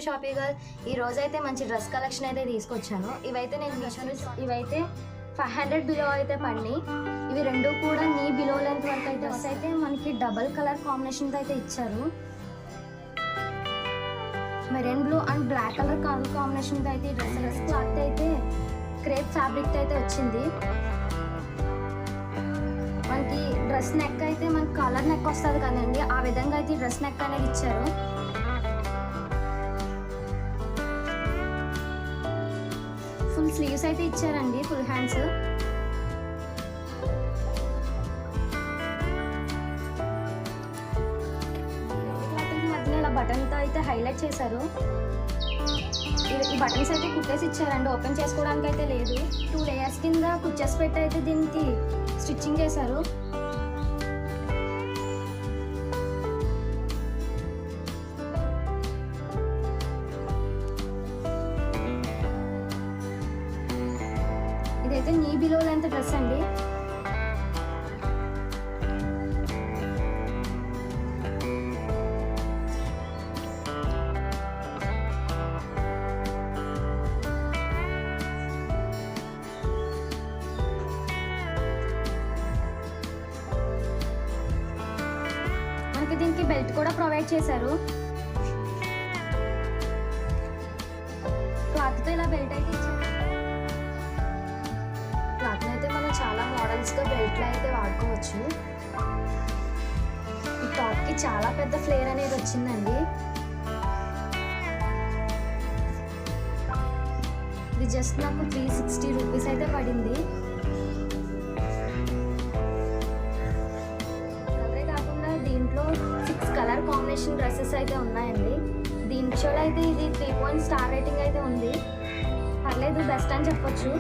Shopping girl ఈ రోజైతే మంచి డ్రెస్ కలెక్షన్ అయితే తీసుకొచ్చాను. ఇవైతే నేను ఇవైతే 500 బిలో అయితే పడినాయి. ఇవి రెండు కూడా నీ బిలో లెంత్ వరకు అయితే డ్రెస్ అయితే మనకి డబల్ కలర్ కాంబినేషన్తో అయితే ఇచ్చారు. Maroon blue and black colour కాంబినేషన్తో అయితే ఈ డ్రెస్ క్లాత్ అయితే క్రేప్ ఫ్యాబ్రిక్ అయితే వచ్చింది. మనకి డ్రెస్ నెక్ అయితే మనకి కలర్ నెక్ వస్తుంది కదండి, ఆ విధంగా అయితే డ్రెస్ నెక్ అనేది ఇచ్చారు. ఫుల్ స్లీవ్స్ అయితే ఇచ్చారండి, ఫుల్ హ్యాండ్స్. మధ్యలో ఇలా బటన్తో అయితే హైలైట్ చేశారు. ఈ బటన్స్ అయితే కుట్టేసి ఇచ్చారండి, ఓపెన్ చేసుకోవడానికి అయితే లేదు. 2 లేయర్స్ కింద కుచ్చేసి పెట్టి అయితే దీనికి స్టిచ్చింగ్ చేశారు. ఇదైతే నీ బిలో లెంత్ డ్రెస్ అండి. మనకి దీనికి బెల్ట్ కూడా ప్రొవైడ్ చేశారు. క్లాత్తో ఇలా బెల్ట్ అయితే ఇచ్చారు. క్లాత్ అయితే మనం చాలా మోడల్స్గా బెల్ట్లో అయితే వాడుకోవచ్చు. ఈ టాప్కి చాలా పెద్ద ఫ్లేర్ అనేది వచ్చిందండి. ఇది జస్ట్ నాకు 360 రూపీస్ అయితే పడింది. కలరే కాకుండా దీంట్లో 6 కలర్ కాంబినేషన్ డ్రెస్సెస్ అయితే ఉన్నాయండి. దీంట్లో అయితే ఇది 3 స్టార్ రేటింగ్ అయితే ఉంది. పర్లేదు, బెస్ట్ అని చెప్పొచ్చు.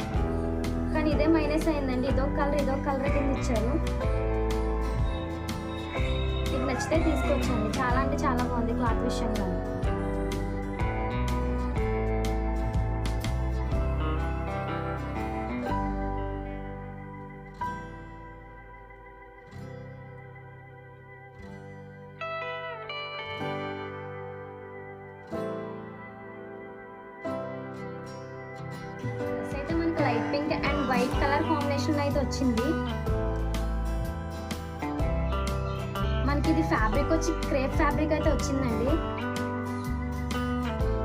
కానీ ఇదే మైనస్ అయిందండి, ఇదొక కలర్ కింద ఇచ్చారు. మీకు నచ్చితే తీసుకొచ్చండి, చాలా అంటే చాలా బాగుంది క్లాత్ విషయంలో. Light pink and white colour combination అయితే వచ్చింది. మనకి ఇది ఫ్యాబ్రిక్ వచ్చి క్రేప్ ఫ్యాబ్రిక్ అయితే వచ్చిందండి.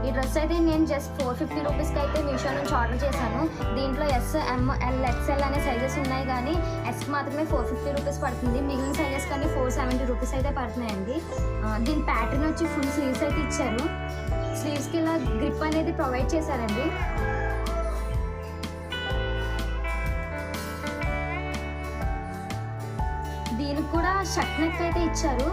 ఈ డ్రెస్ అయితే నేను జస్ట్ 450 రూపీస్కి అయితే మీషో నుంచి ఆర్డర్ చేశాను. దీంట్లో ఎస్, ఎమ్, ఎల్, ఎక్స్ఎల్ అనే సైజెస్ ఉన్నాయి, కానీ ఎస్కి మాత్రమే 450 రూపీస్ పడుతుంది. మిగిలిన సైజెస్ కానీ 470 రూపీస్ అయితే పడుతున్నాయండి. దీని ప్యాటర్న్ వచ్చి ఫుల్ స్లీవ్స్ అయితే ఇచ్చారు. స్లీవ్స్కి ఇలా గ్రిప్ అనేది ప్రొవైడ్ చేశారండి. దీనికి కూడా షర్ట్ నెక్ అయితే ఇచ్చారు.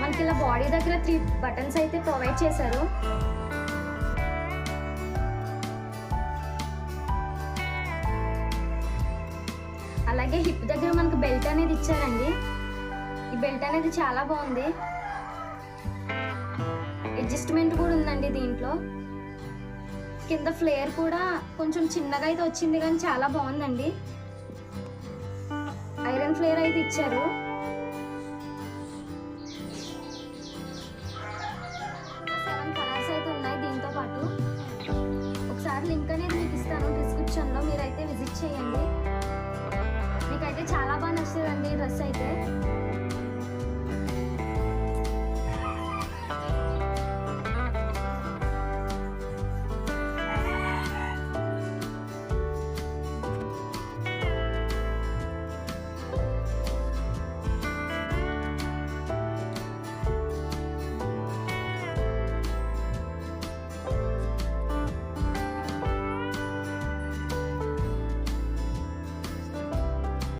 మనకి ఇలా బాడీ దగ్గర 3 బటన్స్ అయితే ప్రొవైడ్ చేశారు. అలాగే హిప్ దగ్గర మనకు బెల్ట్ అనేది ఇచ్చారండి. ఈ బెల్ట్ అనేది చాలా బాగుంది. అడ్జస్ట్మెంట్ కూడా ఉందండి దీంట్లో. కింద ఫ్లేర్ కూడా కొంచెం చిన్నగా అయితే వచ్చింది, కానీ చాలా బాగుందండి. ఐరన్ ఫ్లేర్ అయితే ఇచ్చారు. కలర్స్ అయితే ఉన్నాయి దీంతో పాటు. ఒకసారి లింక్ అనేది మీకు ఇస్తాను డిస్క్రిప్షన్లో, మీరైతే విజిట్ చేయండి. మీకైతే చాలా బాగా నచ్చుతుందండి ఈ డ్రెస్ అయితే.